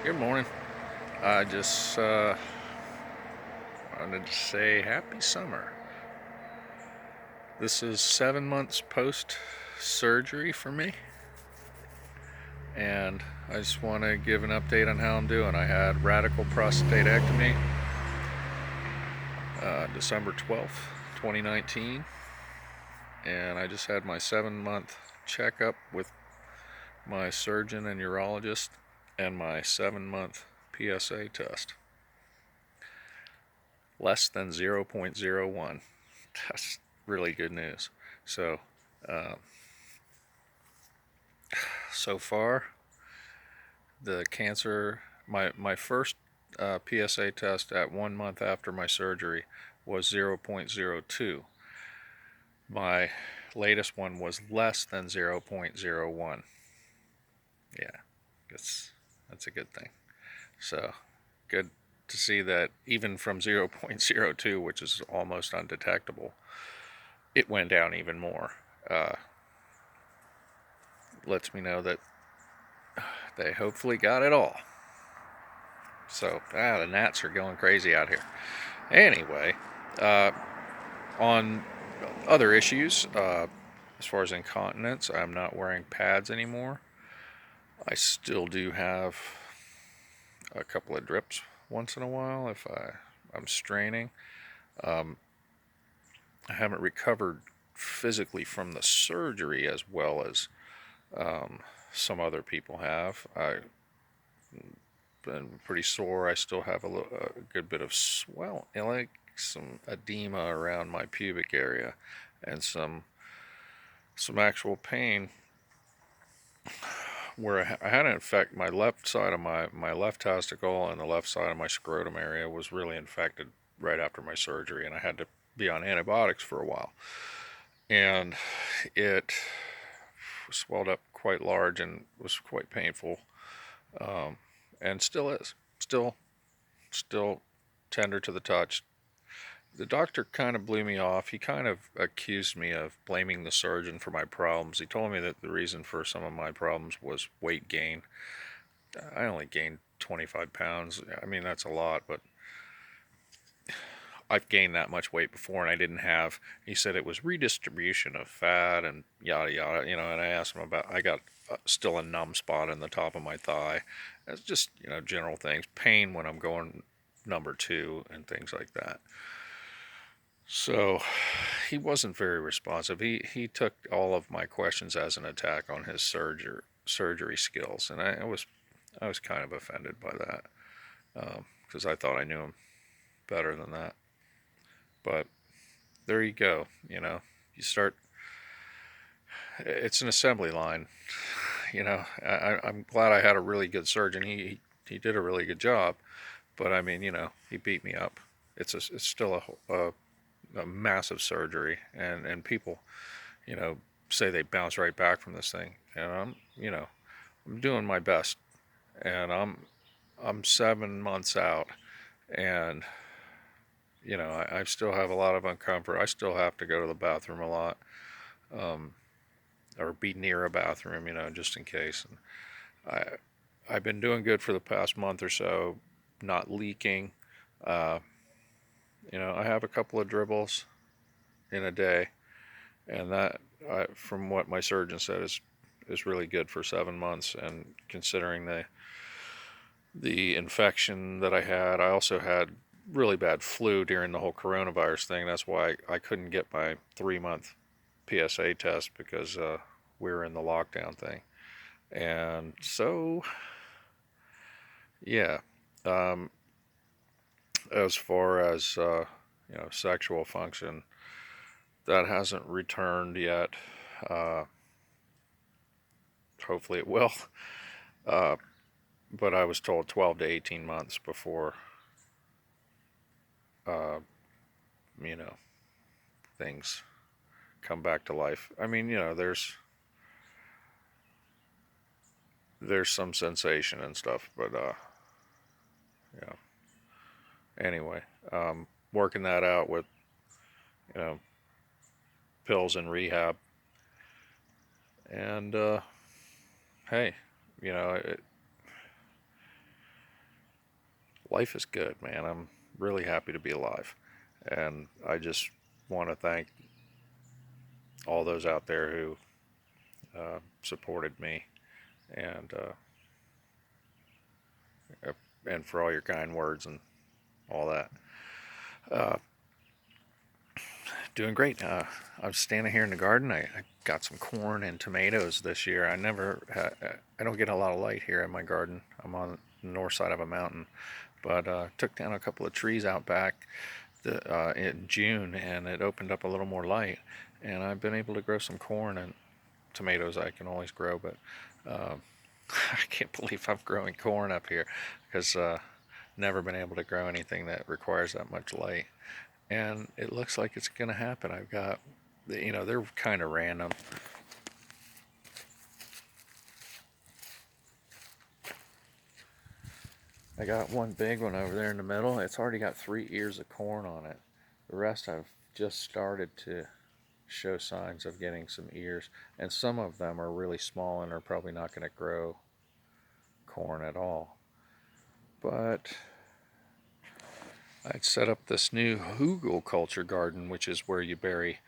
Good morning. I just wanted to say happy summer. This is 7 months post surgery for me, and I just want to give an update on how I'm doing. I had radical prostatectomy December 12th, 2019, and I just had my 7 month checkup with my surgeon and urologist and my 7 month PSA test. Less than 0.01. That's really good news. So, uh, so far, the cancer, my first PSA test at 1 month after my surgery was 0.02. My latest one was less than 0.01. Yeah, that's a good thing. So, good to see that even from 0.02, which is almost undetectable, it went down even more. Lets me know that they hopefully got it all. So, the gnats are going crazy out here. Anyway, uh, on other issues, as far as incontinence, I'm not wearing pads anymore. I still do have a couple of drips once in a while if I'm straining. Um, I haven't recovered physically from the surgery as well as some other people have. I've been pretty sore. I still have a good bit of swell, like some edema around my pubic area, and some actual pain where I had an infect. My left side of my left testicle and the left side of my scrotum area was really infected right after my surgery, and I had to be on antibiotics for a while. And it swelled up quite large and was quite painful, and still is. Still tender to the touch. The doctor kind of blew me off. He kind of accused me of blaming the surgeon for my problems. He told me that the reason for some of my problems was weight gain. I only gained 25 pounds. I mean, that's a lot, but I've gained that much weight before and I didn't have. He said it was redistribution of fat and yada yada, and I asked him about, I got still a numb spot in the top of my thigh. It's just, general things. Pain when I'm going number two and things like that. So he wasn't very responsive. He took all of my questions as an attack on his surgery skills, and I was kind of offended by that, because I thought I knew him better than that. But there you go. You start. It's an assembly line. I'm glad I had a really good surgeon. He did a really good job, but I mean, he beat me up. It's still a massive surgery, and people, you know, say they bounce right back from this thing, and I'm doing my best, and I'm 7 months out, and I still have a lot of uncomfort. I still have to go to the bathroom a lot, um, or be near a bathroom, just in case. And I've been doing good for the past month or so, not leaking. Uh, I have a couple of dribbles in a day, and that, from what my surgeon said, is really good for 7 months. And considering the infection that I had, I also had really bad flu during the whole coronavirus thing. That's why I couldn't get my 3 month PSA test, because we were in the lockdown thing. And so, yeah, um, as far as sexual function, that hasn't returned yet. Uh, Hopefully it will. Uh, but I was told 12 to 18 months before, uh, you know, things come back to life. I mean, there's some sensation and stuff, but yeah. Anyway, working that out with you know pills and rehab, and hey, you know, life is good, man. I'm really happy to be alive. And I just want to thank all those out there who supported me, and and for all your kind words and all that. Uh, Doing great. I was standing here in the garden. I got some corn and tomatoes this year. I don't get a lot of light here in my garden. I'm on the north side of a mountain, but took down a couple of trees out back in June, and it opened up a little more light. And I've been able to grow some corn and tomatoes. I can always grow, but I can't believe I'm growing corn up here because never been able to grow anything that requires that much light. And it looks like it's going to happen. I've got, they're kind of random. I got one big one over there in the middle. It's already got 3 ears of corn on it. The rest I've just started to show signs of getting some ears, and some of them are really small and are probably not going to grow corn at all. But I'd set up this new hugelkultur garden, which is where you bury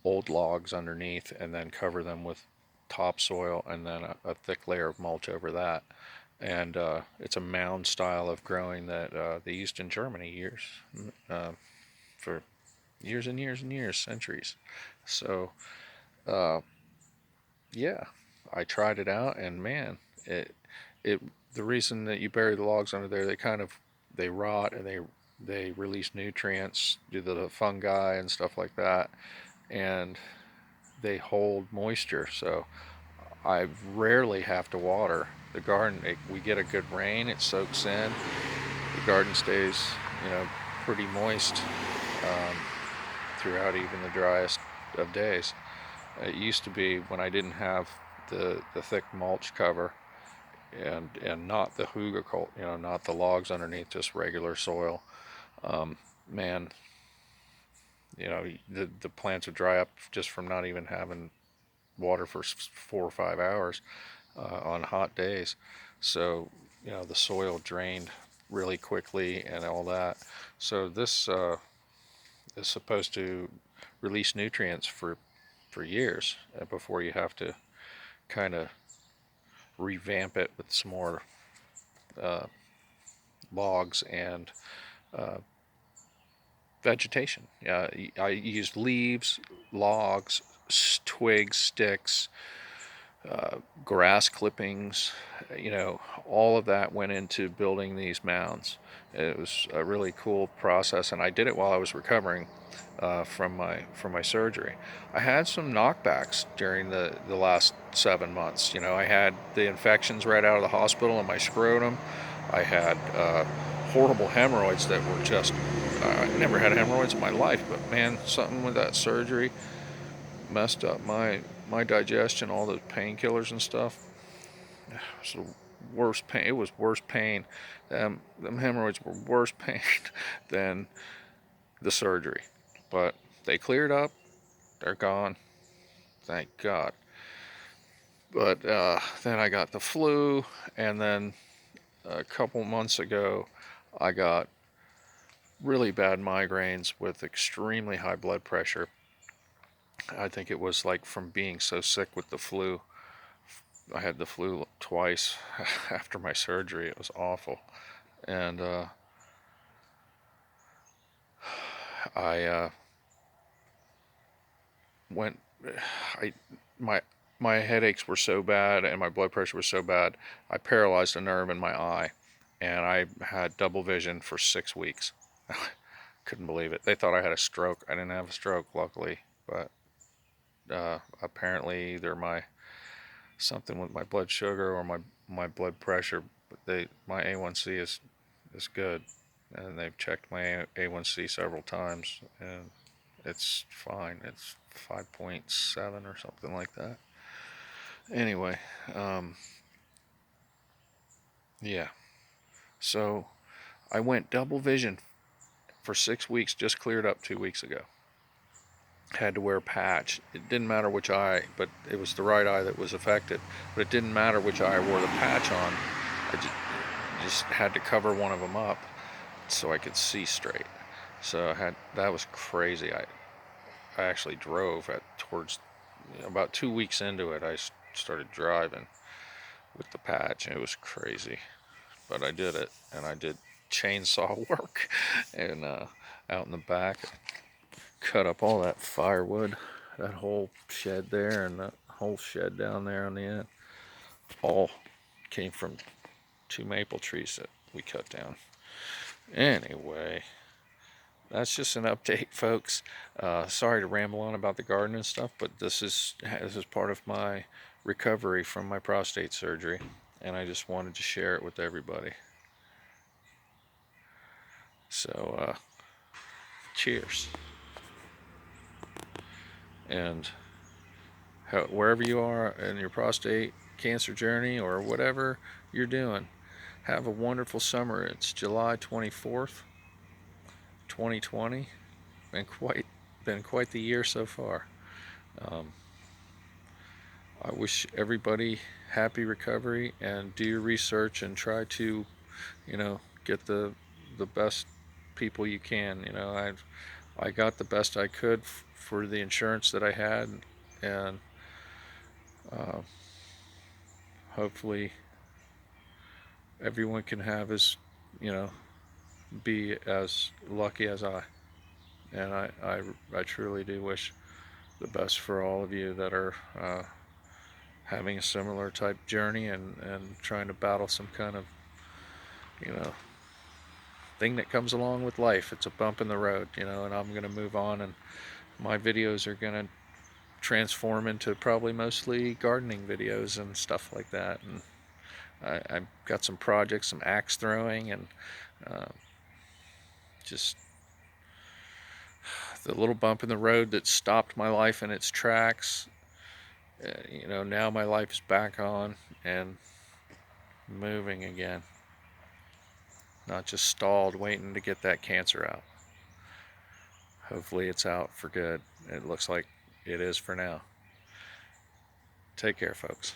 old logs underneath and then cover them with topsoil and then a thick layer of mulch over that. And it's a mound style of growing that they used in Germany for years and years and years, centuries. So yeah, I tried it out, and man, it the reason that you bury the logs under there, they rot, and they release nutrients due to the fungi and stuff like that, and they hold moisture. So I rarely have to water the garden. We get a good rain, it soaks in, the garden stays, pretty moist throughout even the driest of days. It used to be, when I didn't have the thick mulch cover and not the hugelkult, not the logs underneath, just regular soil. Man, the plants would dry up just from not even having water for 4 or 5 hours on hot days. So the soil drained really quickly and all that. So this is supposed to release nutrients for years before you have to kind of revamp it with some more logs and vegetation. I used leaves, logs, twigs, sticks, grass clippings, all of that went into building these mounds. It was a really cool process, and I did it while I was recovering from my surgery. I had some knockbacks during the last 7 months. I had the infections right out of the hospital in my scrotum. I had horrible hemorrhoids that were just, I never had hemorrhoids in my life, but man, something with that surgery messed up my digestion, all those painkillers and stuff. It was the worst pain. It was worse pain. Them hemorrhoids were worse pain than the surgery. But they cleared up. They're gone. Thank God. But then I got the flu, and then a couple months ago, I got really bad migraines with extremely high blood pressure. I think it was like from being so sick with the flu. I had the flu twice after my surgery. It was awful. And I went, I my headaches were so bad and my blood pressure was so bad, I paralyzed a nerve in my eye, and I had double vision for 6 weeks. Couldn't believe it. They thought I had a stroke. I didn't have a stroke, luckily, but apparently either something with my blood sugar or my blood pressure. But my A1C is good, and they've checked my A1C several times, and it's fine. It's 5.7 or something like that. Anyway, yeah. So I went double vision for 6 weeks, just cleared up 2 weeks ago. Had to wear a patch. It didn't matter which eye, but it was the right eye that was affected. But it didn't matter which eye I wore the patch on. I just had to cover one of them up. so I could see straight. So that was crazy. I actually drove towards, about 2 weeks into it. I started driving with the patch, and it was crazy. But I did it, and I did chainsaw work, and out in the back, cut up all that firewood, that whole shed there, and that whole shed down there on the end. All came from 2 maple trees that we cut down. Anyway, that's just an update, folks. Sorry to ramble on about the garden and stuff, but this is part of my recovery from my prostate surgery, and I just wanted to share it with everybody. So, cheers. And wherever you are in your prostate cancer journey or whatever you're doing, have a wonderful summer. It's July 24th, 2020. Been quite the year so far. I wish everybody happy recovery, and do your research and try to, get the best people you can. I got the best I could for the insurance that I had, and uh, hopefully everyone can have be as lucky as I. And I truly do wish the best for all of you that are having a similar type journey, and trying to battle some kind of, you know, thing that comes along with life. It's a bump in the road, and I'm going to move on, and my videos are going to transform into probably mostly gardening videos and stuff like that. And I've got some projects, some axe throwing, and uh, just the little bump in the road that stopped my life in its tracks. Now my life is back on and moving again. Not just stalled waiting to get that cancer out. Hopefully it's out for good. It looks like it is for now. Take care, folks.